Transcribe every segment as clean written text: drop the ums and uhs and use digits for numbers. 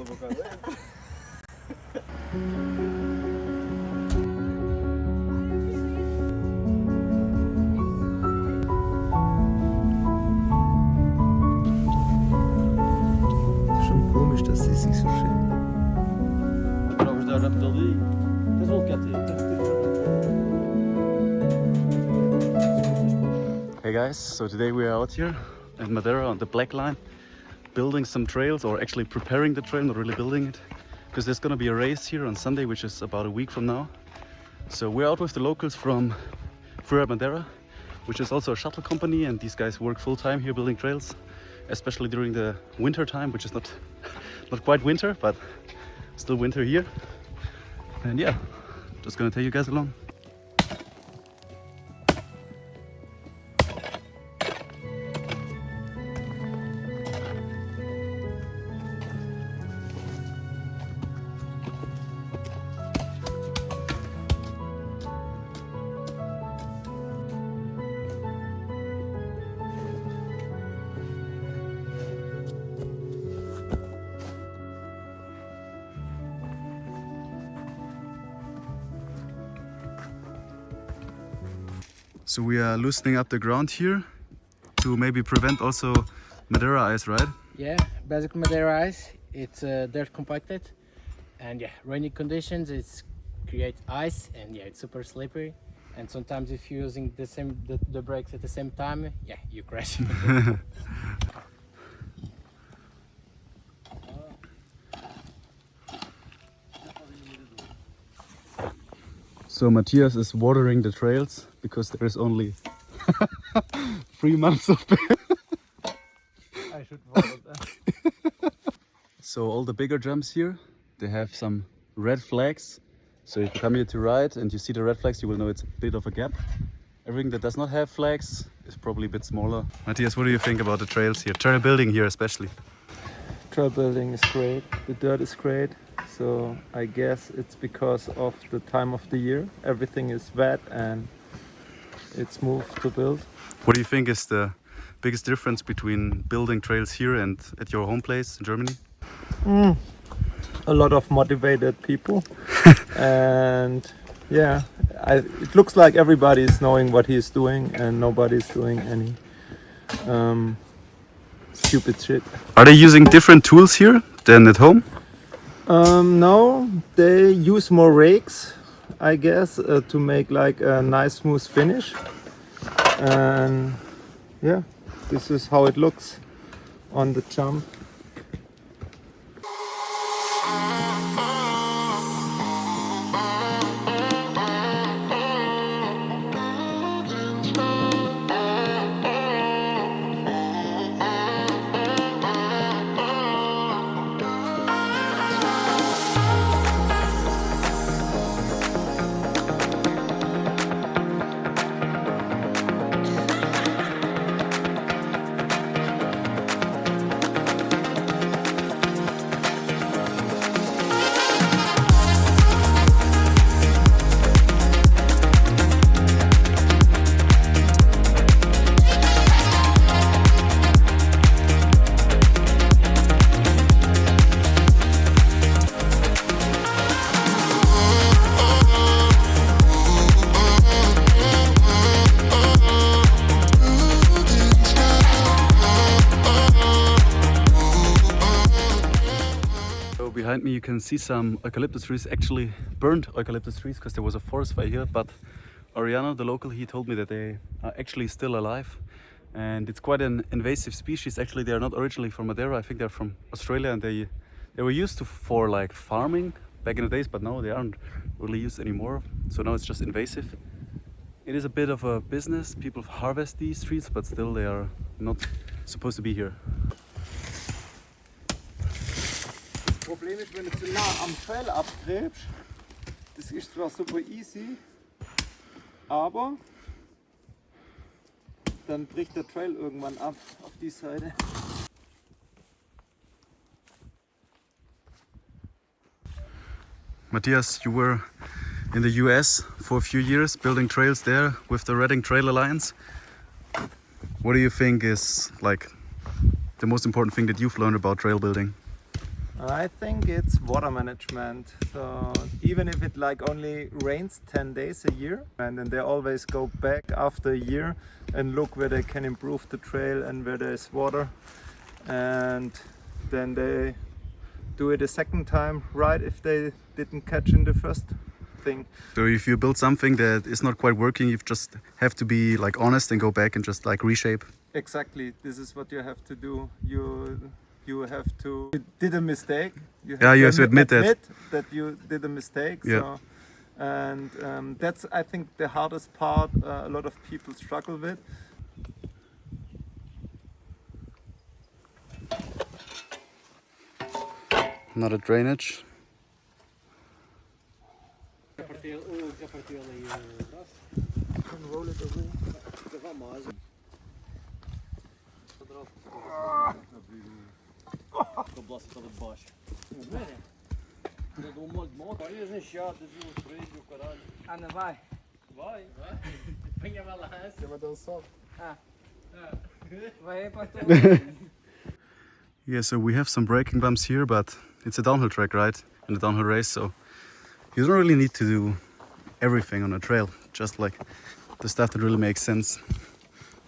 Schon komisch, dass sie sich so schön. Hey guys, so today we are out here in Madeira on the Black Line, building some trails, or actually preparing the trail, not really building it, because there's gonna be a race here on Sunday, which is about a week from now. So we're out with the locals from Madeira, which is also a shuttle company, and these guys work full time here building trails, especially during the winter time, which is not quite winter, but still winter here. And yeah, just gonna take you guys along. So we are loosening up the ground here to maybe prevent also Madeira ice, right? Yeah, basic Madeira ice. It's dirt compacted, and yeah, rainy conditions it's create ice, and yeah, it's super slippery. And sometimes if you're using the brakes at the same time, yeah, you crash. So Matthias is watering the trails because there is only 3 months of I should follow that. So all the bigger jumps here, they have some red flags. So if you come here to ride and you see the red flags, you will know it's a bit of a gap. Everything that does not have flags is probably a bit smaller. Matthias, what do you think about the trails here? Trailbuilding here especially. Trailbuilding is great. The dirt is great. So I guess it's because of the time of the year. Everything is wet and it's smooth to build. What do you think is the biggest difference between building trails here and at your home place in Germany? A lot of motivated people. And yeah, it looks like everybody is knowing what he's doing and nobody's doing any stupid shit. Are they using different tools here than at home? No, they use more rakes, I guess, to make like a nice smooth finish. And yeah, this is how it looks on the jump. Behind me you can see some eucalyptus trees, actually burned eucalyptus trees, because there was a forest fire here, but Ariano, the local, he told me that they are actually still alive, and it's quite an invasive species. Actually, they are not originally from Madeira. I think they're from Australia, and they were used for like farming back in the days, but now they aren't really used anymore, so now it's just invasive. It is a bit of a business. People harvest these trees, but still they are not supposed to be here. Das Problem ist, wenn du zu nah am Trail abgräbst, das ist zwar super easy, aber dann bricht der Trail irgendwann ab auf die Seite. Matthias, you were in the US for a few years building trails there with the Reading Trail Alliance. What do you think is like the most important thing that you've learned about trail building? I think it's water management. So even if it like only rains 10 days a year, and then they always go back after a year and look where they can improve the trail and where there's water, and then they do it a second time right if they didn't catch in the first thing. So if you build something that is not quite working, you just have to be like honest and go back and just like reshape. Exactly, this is what you have to do. You have to, you did a mistake. You have to admit that you did a mistake. Yeah. So, and that's, I think, the hardest part a lot of people struggle with. Another drainage. Ana, vai. Vai. Põe a balança. Eu vou dar um sol. Vai para Yeah, so we have some braking bumps here, but it's a downhill track, right? And a downhill race, so you don't really need to do everything on a trail, just like the stuff that really makes sense.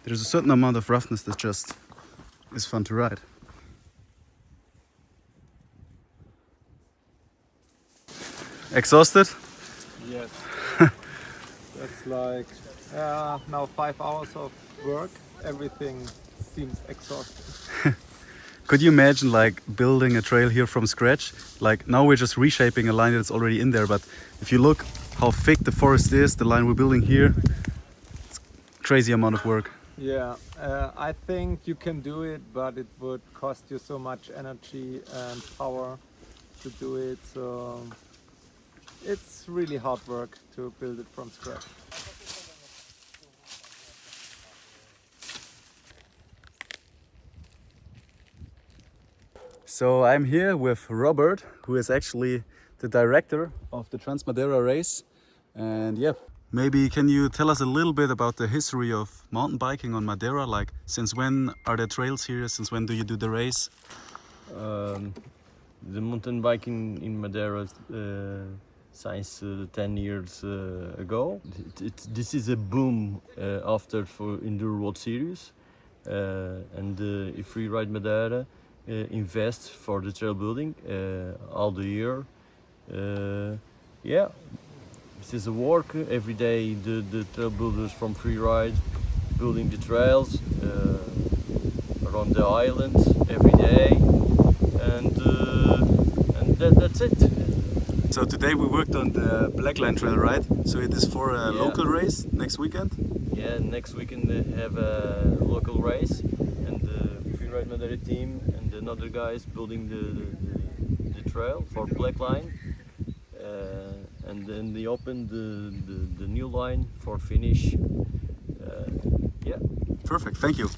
There's a certain amount of roughness that just is fun to ride. Exhausted? Yes. That's like now 5 hours of work. Everything seems exhausting. Could you imagine like building a trail here from scratch? Like now we're just reshaping a line that's already in there, but if you look how thick the forest is, the line we're building here, it's a crazy amount of work. Yeah, I think you can do it, but it would cost you so much energy and power to do it. So it's really hard work to build it from scratch. So I'm here with Robert, who is actually the director of the Trans Madeira race. And yeah, maybe can you tell us a little bit about the history of mountain biking on Madeira? Like, since when are there trails here? Since when do you do the race? The mountain biking in Madeira since 10 years ago. This is a boom after for Enduro World Series, and Freeride Madeira invest for the trail building all the year. Yeah, this is a work every day. The trail builders from Freeride building the trails around the island every day, and that's it. So today we worked on the Blackline Trail, right? So it is for a Yeah. local race next weekend? Yeah, next weekend they have a local race, and the Freeride Madeira team and another guys building the trail for Blackline, and then they open the new line for finish. Yeah. Perfect, thank you.